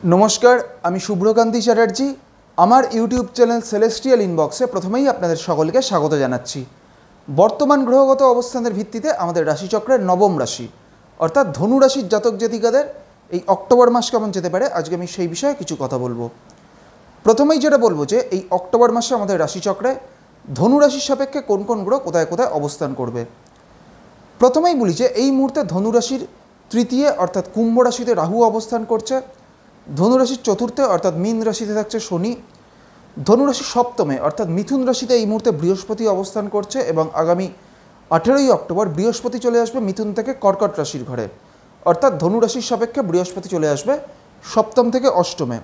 नमस्कार आमी शुभ्रकांती चैटार्जी आमार यूट्यूब चैनल सेलेस्टियल इनबक्से प्रथमेई आपनादेर सकलके स्वागत जानाच्छि। बर्तमान ग्रहगत अवस्थानेर भित्तिते आमादेर राशिचक्रेर नवम राशि अर्थात धनु राशिर जातक जातिकादेर এই অক্টোবর মাস কেমন যেতে পারে আজকে আমি সেই বিষয়ে কিছু কথা বলবো। প্রথমেই যেটা বলবো যে এই অক্টোবর মাসে আমাদের রাশিচক্রে ধনু রাশির সাপেক্ষে কোন কোন গ্রহ কোথায় কোথায় অবস্থান করবে। প্রথমেই বলি যে এই মুহূর্তে ধনু রাশির তৃতীয় অর্থাৎ কুম্ভ রাশিতে রাহু অবস্থান করছে, ধনু রাশির চতুর্থে অর্থাৎ মীন রাশিতে থাকছে শনি, ধনু রাশির সপ্তমে অর্থাৎ মিথুন রাশিতে এই মুহূর্তে বৃহস্পতি অবস্থান করছে এবং আগামী 18ই অক্টোবর বৃহস্পতি চলে আসবে মিথুন থেকে কর্কট রাশির ঘরে, অর্থাৎ ধনু রাশির সাপেক্ষে বৃহস্পতি চলে আসবে সপ্তম থেকে অষ্টমে।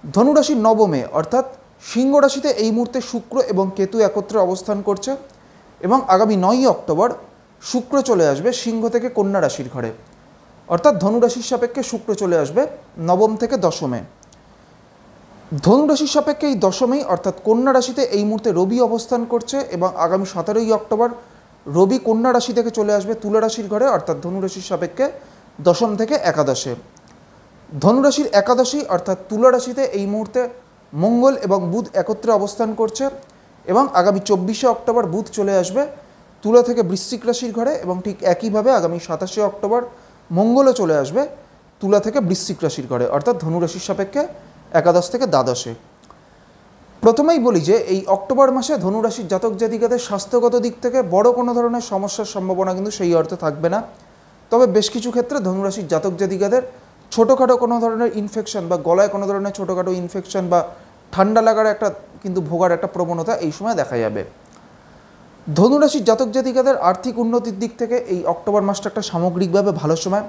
ধনু রাশির নবমে অর্থাৎ সিংহ রাশিতে এই মুহূর্তে শুক্র এবং কেতু একত্রে অবস্থান করছে এবং আগামী 9ই অক্টোবর শুক্র চলে আসবে সিংহ থেকে কন্যা রাশির ঘরে, অর্থাৎ ধনু রাশির সাপেক্ষে শুক্র চলে আসবে নবম থেকে দশমে। ধনু রাশির সাপেক্ষে এই দশমেই অর্থাৎ কন্যা রাশিতে এই মুহূর্তে রবি অবস্থান করছে এবং আগামী 17ই অক্টোবর রবি কন্যা রাশি থেকে চলে আসবে তুলা রাশির ঘরে, অর্থাৎ ধনু রাশির সাপেক্ষে দশম থেকে একাদশে। ধনু রাশির একাদশী অর্থাৎ তুলা রাশিতে এই মুহূর্তে মঙ্গল এবং বুধ একত্রে অবস্থান করছে এবং আগামী 24শে অক্টোবর বুধ চলে আসবে তুলা থেকে বৃশ্চিক রাশির ঘরে এবং ঠিক একইভাবে আগামী 27শে অক্টোবর মঙ্গলও চলে আসবে তুলা থেকে বৃশ্চিক রাশির ঘরে, অর্থাৎ ধনু রাশির সাপেক্ষে একাদশ থেকে দ্বাদশে। প্রথমেই বলি যে এই অক্টোবর মাসে ধনু রাশির জাতক জাতিকাদের স্বাস্থ্যগত দিক থেকে বড় কোনো ধরনের সমস্যার সম্ভাবনা কিন্তু সেই অর্থে থাকবে না, তবে বেশ কিছু ক্ষেত্রে ধনু রাশির জাতক জাতিকাদের ছোটোখাটো কোনো ধরনের ইনফেকশন বা গলায় কোনো ধরনের ছোটোখাটো ইনফেকশন বা ঠান্ডা লাগার একটা কিন্তু ভোগার একটা প্রবণতা এই সময় দেখা যাবে। ধনু রাশির জাতক জাতিকাদের আর্থিক উন্নতির দিক থেকে এই অক্টোবর মাসটা একটা সামগ্রিকভাবে ভালো সময়।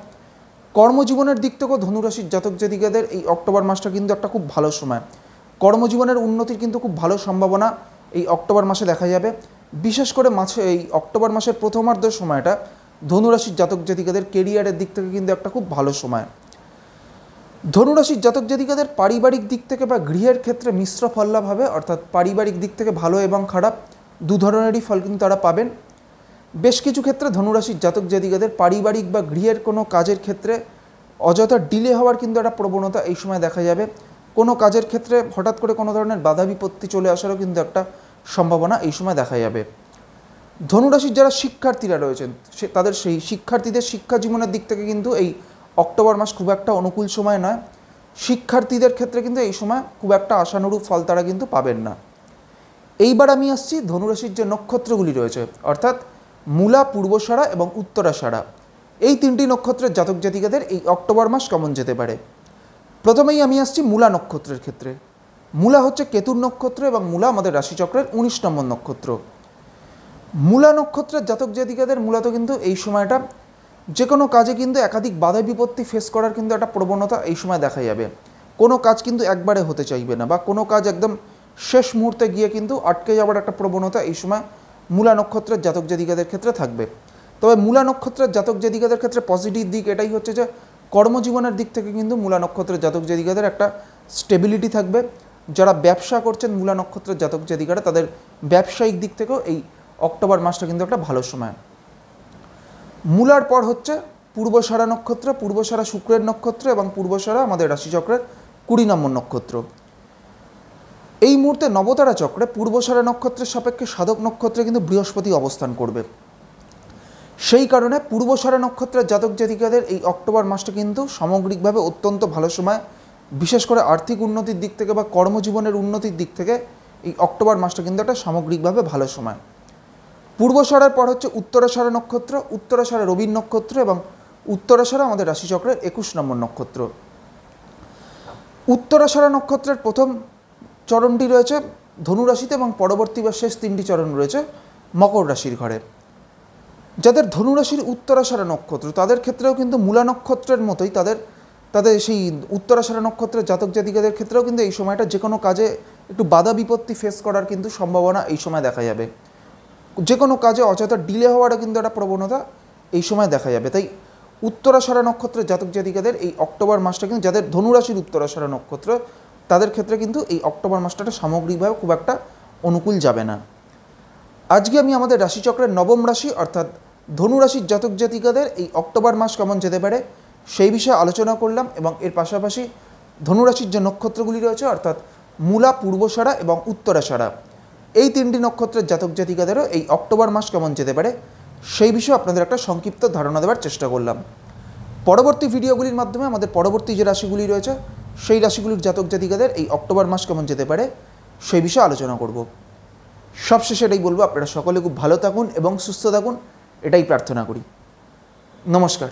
কর্মজীবনের দিক থেকেও ধনু রাশির জাতক জাতিকাদের এই অক্টোবর মাসটা কিন্তু একটা খুব ভালো সময়। কর্মজীবনের উন্নতির কিন্তু খুব ভালো সম্ভাবনা এই অক্টোবর মাসে দেখা যাবে। বিশেষ করে এই অক্টোবর মাসের প্রথমার্ধের সময়টা ধনু রাশির জাতক জাতিকাদের কেরিয়ারের দিক থেকে কিন্তু একটা খুব ভালো সময়। ধনু রাশির জাতক জাতিকাদের পারিবারিক দিক থেকে বা গৃহের ক্ষেত্রে মিশ্র ফল লাভ হবে, অর্থাৎ পারিবারিক দিক থেকে ভালো এবং খারাপ দু ধরনেরই ফল কিন্তু তারা পাবেন। বেশ কিছু ক্ষেত্রে ধনু রাশির জাতক জাতিকাদের পারিবারিক বা গৃহের কোনো কাজের ক্ষেত্রে অযথা ডিলে হওয়ার কিন্তু একটা প্রবণতা এই সময় দেখা যাবে। কোনো কাজের ক্ষেত্রে হঠাৎ করে কোনো ধরনের বাধা বিপত্তি চলে আসারও কিন্তু একটা সম্ভাবনা এই সময় দেখা যাবে। ধনুরাশির যারা শিক্ষার্থীরা রয়েছেন তাদের সেই শিক্ষার্থীদের শিক্ষা জীবনের দিক থেকে কিন্তু এই অক্টোবর মাস খুব একটা অনুকূল সময় নয়। শিক্ষার্থীদের ক্ষেত্রে কিন্তু এই সময় খুব একটা আশানুরূপ ফল তারা কিন্তু পাবেন না। এইবার আমি আসছি ধনুরাশির যে নক্ষত্রগুলি রয়েছে অর্থাৎ মূলা, পূর্বষাঢ়া এবং উত্তরাষাঢ়া, এই তিনটি নক্ষত্রের জাতক জাতিকাদের এই অক্টোবর মাস কেমন যেতে পারে। প্রথমেই আমি আসছি মূলা নক্ষত্রের ক্ষেত্রে। মূলা হচ্ছে কেতুর নক্ষত্র এবং মূলা আমাদের রাশিচক্রের 19 নম্বর নক্ষত্র। মূলা নক্ষত্রের জাতক জাতিকাদের মূলত কিন্তু এই সময়টা যে কোনো কাজে কিন্তু একাধিক বাধা বিপত্তি ফেস করার কিন্তু একটা প্রবণতা এই সময় দেখা যাবে। কোনো কাজ কিন্তু একবারে হতে চাইবে না বা কোনো কাজ একদম শেষ মুহূর্তে গিয়ে কিন্তু আটকে যাওয়ার একটা প্রবণতা এই সময় মূলা নক্ষত্রের জাতক জাতিকাদের ক্ষেত্রে থাকবে। তবে মূলা নক্ষত্রের জাতক জাতিকাদের ক্ষেত্রে পজিটিভ দিক এটাই হচ্ছে যে কর্মজীবনের দিক থেকে কিন্তু মূলা নক্ষত্রের জাতক জাতিকাদের একটা স্টেবিলিটি থাকবে। যারা ব্যবসা করছেন মূলা নক্ষত্রের জাতক জাতিকারা তাদের ব্যবসায়িক দিক থেকেও এই অক্টোবর মাসটা কিন্তু একটা ভালো সময়। মূলার পর হচ্ছে পূর্বষাঢ়া নক্ষত্র। পূর্বষাঢ়া শুক্রের নক্ষত্র এবং পূর্বষাঢ়া আমাদের রাশিচক্রের 20 নম্বর নক্ষত্র। এই মুহূর্তে নবতারা চক্রে পূর্বষাঢ়া নক্ষত্রের সাপেক্ষে সাধক নক্ষত্রে কিন্তু বৃহস্পতি অবস্থান করবে। সেই কারণে পূর্বষাঢ়া নক্ষত্রের জাতক জাতিকাদের এই অক্টোবর মাসটা কিন্তু সামগ্রিকভাবে অত্যন্ত ভালো সময়। বিশেষ করে আর্থিক উন্নতির দিক থেকে বা কর্মজীবনের উন্নতির দিক থেকে এই অক্টোবর মাসটা কিন্তু একটা সামগ্রিকভাবে ভালো সময়। পূর্বষাঢ়ার পর হচ্ছে উত্তরাষাঢ়া নক্ষত্র। উত্তরাষাঢ়া রবির নক্ষত্র এবং উত্তরাষাঢ়া আমাদের রাশিচক্রের 21 নম্বর নক্ষত্র। উত্তরাষাঢ়া নক্ষত্রের প্রথম চরণটি রয়েছে ধনু রাশিতে এবং পরবর্তী বা শেষ 3টি চরণ রয়েছে মকর রাশির ঘরে। যাদের ধনু রাশির উত্তরাষাঢ়া নক্ষত্র তাদের ক্ষেত্রেও কিন্তু মূলা নক্ষত্রের মতোই তাদের সেই উত্তরাষাঢ়া নক্ষত্রের জাতক জাতিকাদের ক্ষেত্রেও কিন্তু এই সময়টা যে কোনো কাজে একটু বাধা বিপত্তি ফেস করার কিন্তু সম্ভাবনা এই সময় দেখা যাবে। যে কোনো কাজে অযথা ডিলে হওয়ারও কিন্তু একটা প্রবণতা এই সময় দেখা যাবে। তাই উত্তরাষাঢ়া নক্ষত্রের জাতক জাতিকাদের এই অক্টোবর মাসটা কিন্তু যাদের ধনুরাশির উত্তরাষাঢ়া নক্ষত্র তাদের ক্ষেত্রে কিন্তু এই অক্টোবর মাসটা সামগ্রিকভাবে খুব একটা অনুকূল যাবে না। আজকে আমি আমাদের রাশিচক্রের নবম রাশি অর্থাৎ ধনু রাশির জাতক জাতিকাদের এই অক্টোবর মাস কেমন যেতে পারে সেই বিষয়ে আলোচনা করলাম এবং এর পাশাপাশি ধনুরাশির যে নক্ষত্রগুলি রয়েছে অর্থাৎ মূলা, পূর্বষাঢ়া এবং উত্তরাষাঢ়া, এই তিনটি নক্ষত্রের জাতক জাতিকাদেরও এই অক্টোবর মাস কেমন যেতে পারে সেই বিষয়ে আপনাদের একটা সংক্ষিপ্ত ধারণা দেওয়ার চেষ্টা করলাম। পরবর্তী ভিডিওগুলির মাধ্যমে আমাদের পরবর্তী যে রাশিগুলি রয়েছে সেই রাশিগুলির জাতক জাতিকাদের এই অক্টোবর মাস কেমন যেতে পারে সেই বিষয়ে আলোচনা করব। সবশেষে এটাই বলবো, আপনারা সকলে খুব ভালো থাকুন এবং সুস্থ থাকুন, এটাই প্রার্থনা করি। নমস্কার।